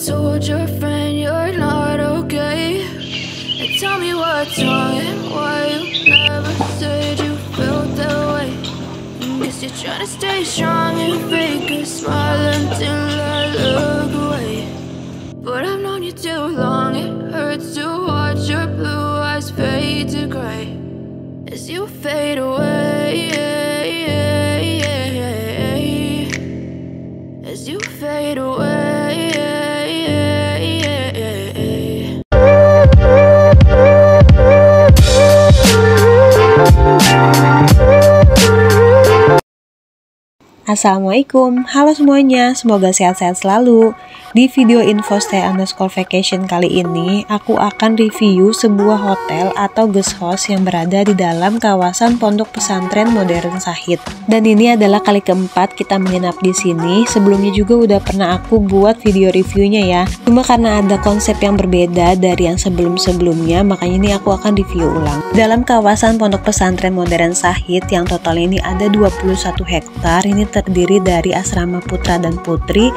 told your friend you're not okay? And tell me what's wrong and why you never said you felt that way. Guess you're trying to stay strong and fake a smile until I look away. But I've known you too long, it hurts to watch your blue eyes fade to gray as you fade away, as you fade away. Assalamualaikum, halo semuanya, semoga sehat-sehat selalu. Di video info_stay_vacation kali ini, aku akan review sebuah hotel atau guest house yang berada di dalam kawasan Pondok Pesantren Modern Zahid. Dan ini adalah kali keempat kita menginap di sini. Sebelumnya juga udah pernah aku buat video reviewnya ya. Cuma karena ada konsep yang berbeda dari yang sebelum-sebelumnya, makanya ini aku akan review ulang. Dalam kawasan Pondok Pesantren Modern Zahid yang totalnya ini ada 21 hektar, ini terdiri dari asrama putra dan putri,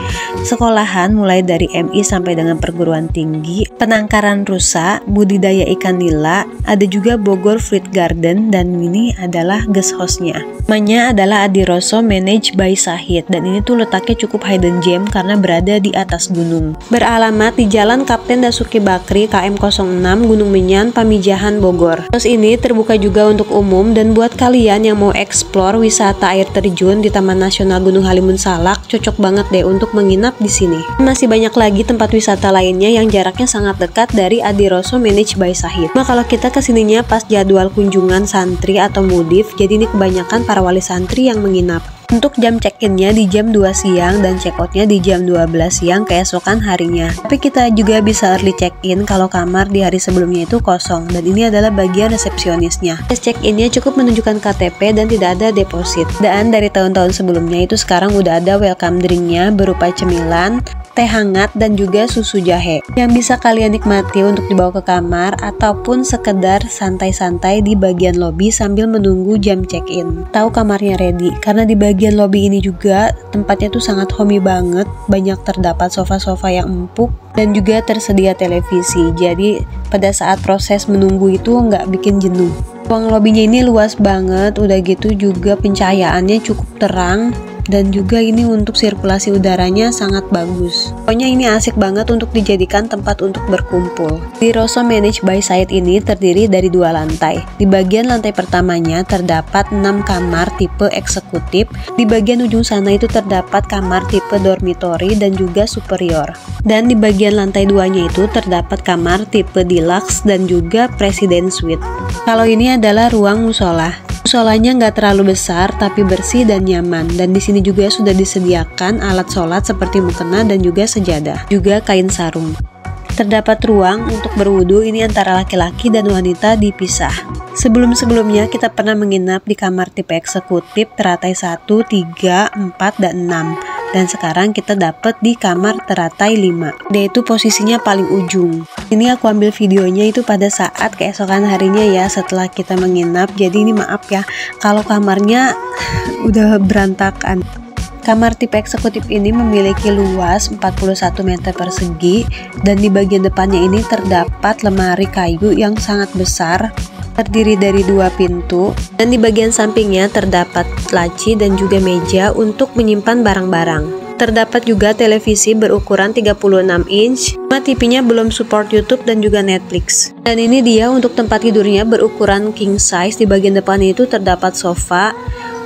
sekolahan mulai dari MI sampai dengan perguruan tinggi, penangkaran rusa, budidaya ikan nila, ada juga Bogor Fruit Garden, dan ini adalah guest house-nya. Namanya adalah Adiroso Managed by Zahid, dan ini tuh letaknya cukup hidden gem karena berada di atas gunung. Beralamat di Jalan Kapten Dasuki Bakri KM 06 Gunung Menyan, Pamijahan, Bogor. House ini terbuka juga untuk umum, dan buat kalian yang mau explore wisata air terjun di Taman Nasional Gunung Halimun Salak, cocok banget deh untuk menginap di sini. Masih banyak lagi tempat wisata lainnya yang jaraknya sangat dekat dari Adiroso Managed by Zahid. Nah, kalau kita kesininya pas jadwal kunjungan santri atau mudif, jadi ini kebanyakan para wali santri yang menginap. Untuk jam check-innya di jam 2 siang dan check-outnya di jam 12 siang keesokan harinya. Tapi kita juga bisa early check-in kalau kamar di hari sebelumnya itu kosong, dan ini adalah bagian resepsionisnya. Tes check-innya cukup menunjukkan KTP dan tidak ada deposit. Dan dari tahun-tahun sebelumnya itu sekarang udah ada welcome drinknya berupa cemilan, teh hangat, dan juga susu jahe yang bisa kalian nikmati untuk dibawa ke kamar ataupun sekedar santai-santai di bagian lobi sambil menunggu jam check-in. Tahu kamarnya ready, karena di bagian lobi ini juga tempatnya tuh sangat homey banget, banyak terdapat sofa-sofa yang empuk dan juga tersedia televisi, jadi pada saat proses menunggu itu nggak bikin jenuh. Ruang lobinya ini luas banget, udah gitu juga pencahayaannya cukup terang, dan juga ini untuk sirkulasi udaranya sangat bagus. Pokoknya ini asik banget untuk dijadikan tempat untuk berkumpul. Adiroso Managed by Zahid ini terdiri dari 2 lantai. Di bagian lantai pertamanya terdapat 6 kamar tipe eksekutif. Di bagian ujung sana itu terdapat kamar tipe dormitory dan juga superior. Dan di bagian lantai 2-nya itu terdapat kamar tipe deluxe dan juga president suite. Kalau ini adalah ruang musola. Musolanya nggak terlalu besar tapi bersih dan nyaman, dan di sini juga sudah disediakan alat sholat seperti mukena dan juga sejadah, juga kain sarung. Terdapat ruang untuk berwudu ini antara laki-laki dan wanita dipisah. Sebelum-sebelumnya kita pernah menginap di kamar tipe eksekutif teratai 1, 3, 4, dan 6. Dan sekarang kita dapat di kamar teratai 5. Dia itu posisinya paling ujung. Ini aku ambil videonya itu pada saat keesokan harinya ya, setelah kita menginap. Jadi ini maaf ya kalau kamarnya udah berantakan. Kamar tipe eksekutif ini memiliki luas 41 meter persegi, dan di bagian depannya ini terdapat lemari kayu yang sangat besar, terdiri dari 2 pintu, dan di bagian sampingnya terdapat laci dan juga meja untuk menyimpan barang-barang. Terdapat juga televisi berukuran 36 inch, cuma TV-nya belum support YouTube dan juga Netflix. Dan ini dia untuk tempat tidurnya berukuran king size. Di bagian depan itu terdapat sofa.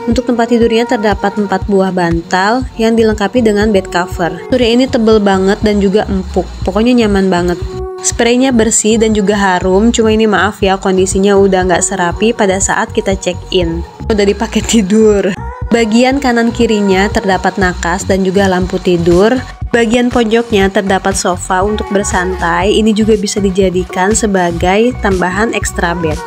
Untuk tempat tidurnya terdapat 4 buah bantal yang dilengkapi dengan bed cover. Kasurnya ini tebel banget dan juga empuk, pokoknya nyaman banget. Spraynya bersih dan juga harum, cuma ini maaf ya kondisinya udah nggak serapi pada saat kita check-in. Udah dipakai tidur. Bagian kanan kirinya terdapat nakas dan juga lampu tidur. Bagian pojoknya terdapat sofa untuk bersantai, ini juga bisa dijadikan sebagai tambahan extra bed.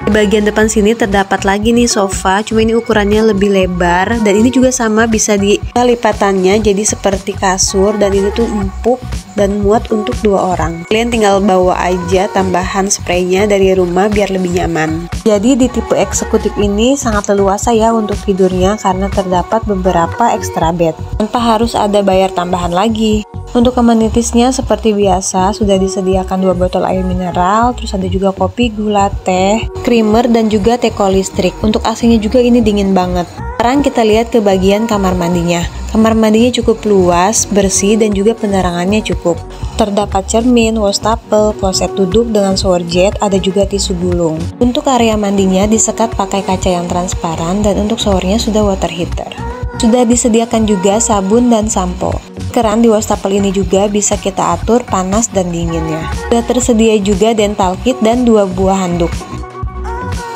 Di bagian depan sini terdapat lagi nih sofa, cuma ini ukurannya lebih lebar dan ini juga sama bisa lipatannya jadi seperti kasur, dan ini tuh empuk dan muat untuk 2 orang. Kalian tinggal bawa aja tambahan spraynya dari rumah biar lebih nyaman. Jadi di tipe eksekutif ini sangat leluasa ya untuk tidurnya karena terdapat beberapa extra bed tanpa harus ada bayar tambahan lagi. Untuk amanitiesnya seperti biasa sudah disediakan 2 botol air mineral, terus ada juga kopi, gula, teh, creamer, dan juga teko listrik. Untuk AC-nya juga ini dingin banget. Sekarang kita lihat ke bagian kamar mandinya. Kamar mandinya cukup luas, bersih, dan juga penerangannya cukup. Terdapat cermin, wastafel, kloset duduk dengan shower jet, ada juga tisu gulung. Untuk area mandinya disekat pakai kaca yang transparan, dan untuk showernya sudah water heater. Sudah disediakan juga sabun dan sampo. Keran di wastafel ini juga bisa kita atur panas dan dinginnya. Sudah tersedia juga dental kit dan 2 buah handuk.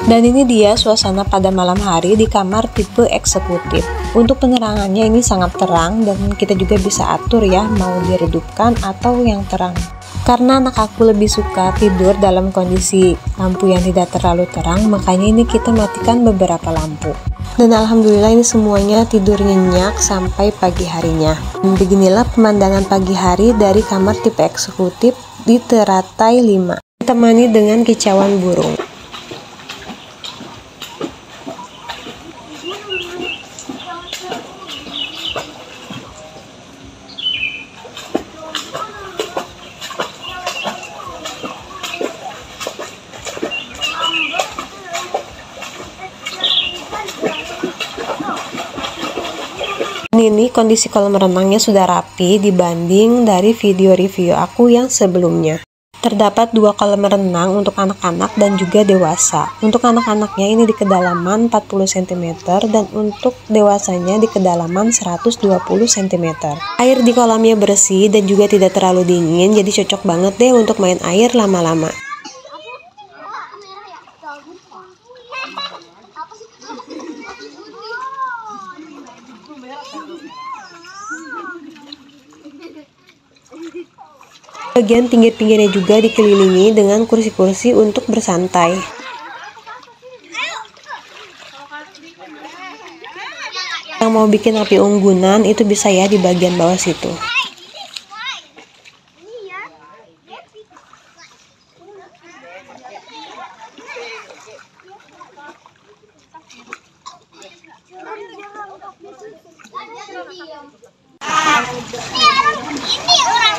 Dan ini dia suasana pada malam hari di kamar tipe eksekutif. Untuk penerangannya ini sangat terang dan kita juga bisa atur ya mau diredupkan atau yang terang. Karena anak aku lebih suka tidur dalam kondisi lampu yang tidak terlalu terang, makanya ini kita matikan beberapa lampu. Dan alhamdulillah ini semuanya tidur nyenyak sampai pagi harinya. Dan beginilah pemandangan pagi hari dari kamar tipe eksekutif di teratai 5, ditemani dengan kicauan burung. Ini kondisi kolam renangnya sudah rapi dibanding dari video review aku yang sebelumnya. Terdapat 2 kolam renang untuk anak-anak dan juga dewasa. Untuk anak-anaknya ini di kedalaman 40 cm dan untuk dewasanya di kedalaman 120 cm. Air di kolamnya bersih dan juga tidak terlalu dingin, jadi cocok banget deh untuk main air lama-lama. Bagian pinggir-pinggirnya juga dikelilingi dengan kursi-kursi untuk bersantai. Yang mau bikin api unggunan itu bisa ya di bagian bawah situ.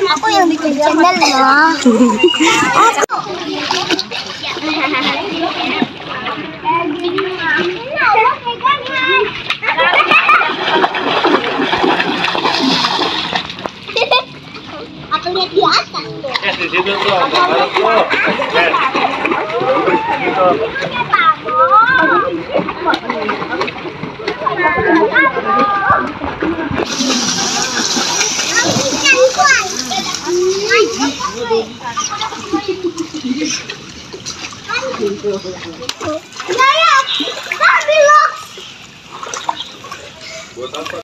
Aku yang bikin channel ya. Aku lihat di atas tuh. Di situ tuh, balik tuh.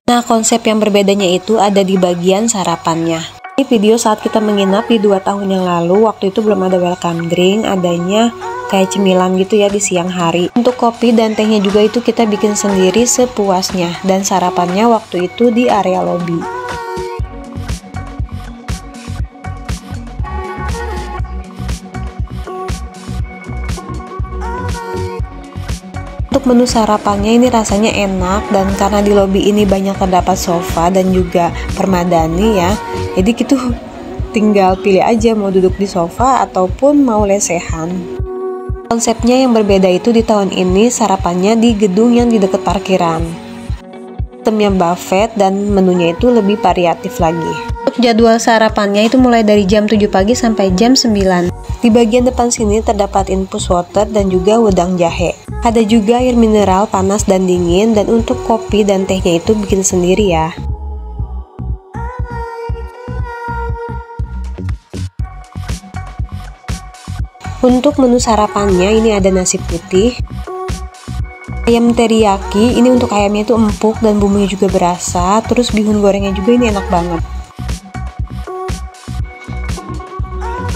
Nah, konsep yang berbedanya itu ada di bagian sarapannya. Ini video saat kita menginap di 2 tahun yang lalu. Waktu itu belum ada welcome drink, adanya kayak cemilan gitu ya di siang hari. Untuk kopi dan tehnya juga itu kita bikin sendiri sepuasnya. Dan sarapannya waktu itu di area lobi. Untuk menu sarapannya ini rasanya enak, dan karena di lobi ini banyak terdapat sofa dan juga permadani ya, jadi gitu tinggal pilih aja mau duduk di sofa ataupun mau lesehan. Konsepnya yang berbeda itu di tahun ini sarapannya di gedung yang di dekat parkiran. Sistemnya buffet dan menunya itu lebih variatif lagi. Untuk jadwal sarapannya itu mulai dari jam 7 pagi sampai jam 9. Di bagian depan sini terdapat infus water dan juga wedang jahe. Ada juga air mineral panas dan dingin, dan untuk kopi dan tehnya itu bikin sendiri ya. Untuk menu sarapannya ini ada nasi putih, ayam teriyaki. Ini untuk ayamnya itu empuk dan bumbunya juga berasa. Terus bihun gorengnya juga ini enak banget.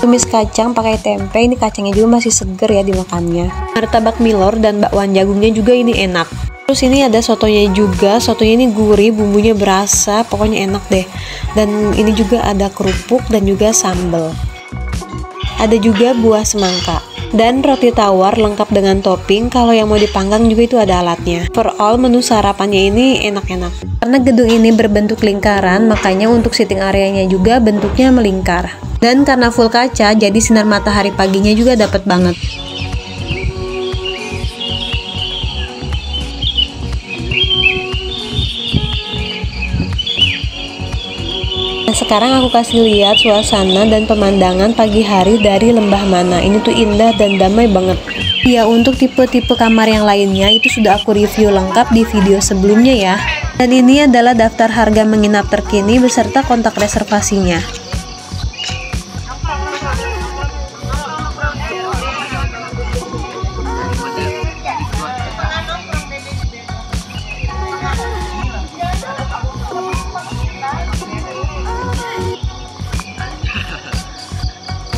tumis kacang pakai tempe. Ini kacangnya juga masih seger ya dimakannya. Martabak milor dan bakwan jagungnya juga ini enak. Terus ini ada sotonya juga. Sotonya ini gurih, bumbunya berasa, pokoknya enak deh. Dan ini juga ada kerupuk dan juga sambal. Ada juga buah semangka dan roti tawar lengkap dengan topping. Kalau yang mau dipanggang juga itu ada alatnya. For all menu sarapannya ini enak-enak. Karena gedung ini berbentuk lingkaran, makanya untuk sitting areanya juga bentuknya melingkar. Dan karena full kaca, jadi sinar matahari paginya juga dapat banget. Nah, sekarang aku kasih lihat suasana dan pemandangan pagi hari dari Lembah Mana. Ini tuh indah dan damai banget. Ya, untuk tipe-tipe kamar yang lainnya itu sudah aku review lengkap di video sebelumnya ya. Dan ini adalah daftar harga menginap terkini beserta kontak reservasinya.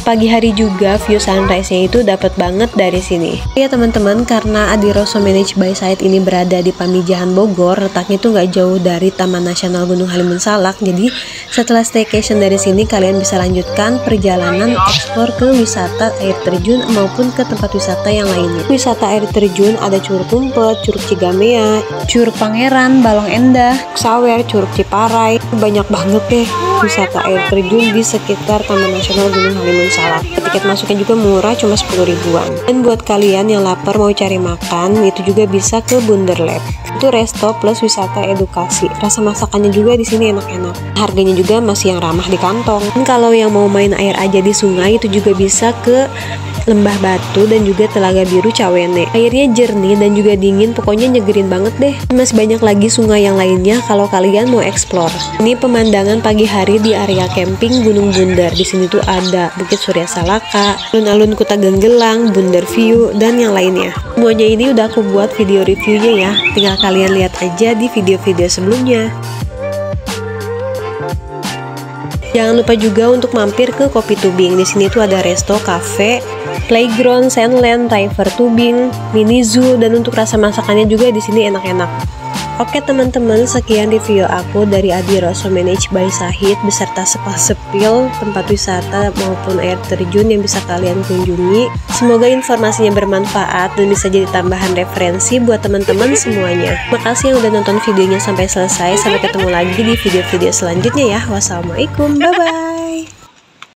Pagi hari juga view sunrise-nya itu dapat banget dari sini. Ya teman-teman, karena Adiroso Managed by Sahid ini berada di Pamijahan Bogor, letaknya itu nggak jauh dari Taman Nasional Gunung Halimun Salak. Jadi setelah staycation dari sini, kalian bisa lanjutkan perjalanan eksplor ke wisata air terjun maupun ke tempat wisata yang lainnya. Wisata air terjun ada Curug Tumpet, Curug Cigamea, Curug Pangeran, Balong Endah, Sawer, Curug Ciparai. Banyak banget deh wisata air terjun di sekitar Taman Nasional Gunung Halimun Salak. Tiket masuknya juga murah, cuma 10 ribuan. Dan buat kalian yang lapar mau cari makan, itu juga bisa ke Bunderlab. Itu resto plus wisata edukasi. Rasa masakannya juga di sini enak-enak. Harganya juga masih yang ramah di kantong. Dan kalau yang mau main air aja di sungai, itu juga bisa ke Lembah Batu dan juga Telaga Biru Cawene. Airnya jernih dan juga dingin, pokoknya nyegerin banget deh. Masih banyak lagi sungai yang lainnya kalau kalian mau explore. Ini pemandangan pagi hari di area camping Gunung Bunder. Di sini tuh ada Bukit Surya Salaka, alun-alun Kuta Genggelang, Bunder View, dan yang lainnya. Semuanya ini udah aku buat video reviewnya ya. Tinggal kalian lihat aja di video-video sebelumnya. Jangan lupa juga untuk mampir ke Kopi Tubing. Di sini tuh ada resto, cafe, playground, sandland, river tubing, mini zoo, dan untuk rasa masakannya juga di sini enak-enak. Oke teman-teman, sekian review aku dari Adiroso Managed by Sahid beserta sepil tempat wisata maupun air terjun yang bisa kalian kunjungi. Semoga informasinya bermanfaat dan bisa jadi tambahan referensi buat teman-teman semuanya. Makasih yang udah nonton videonya sampai selesai. Sampai ketemu lagi di video-video selanjutnya ya. Wassalamualaikum, bye-bye.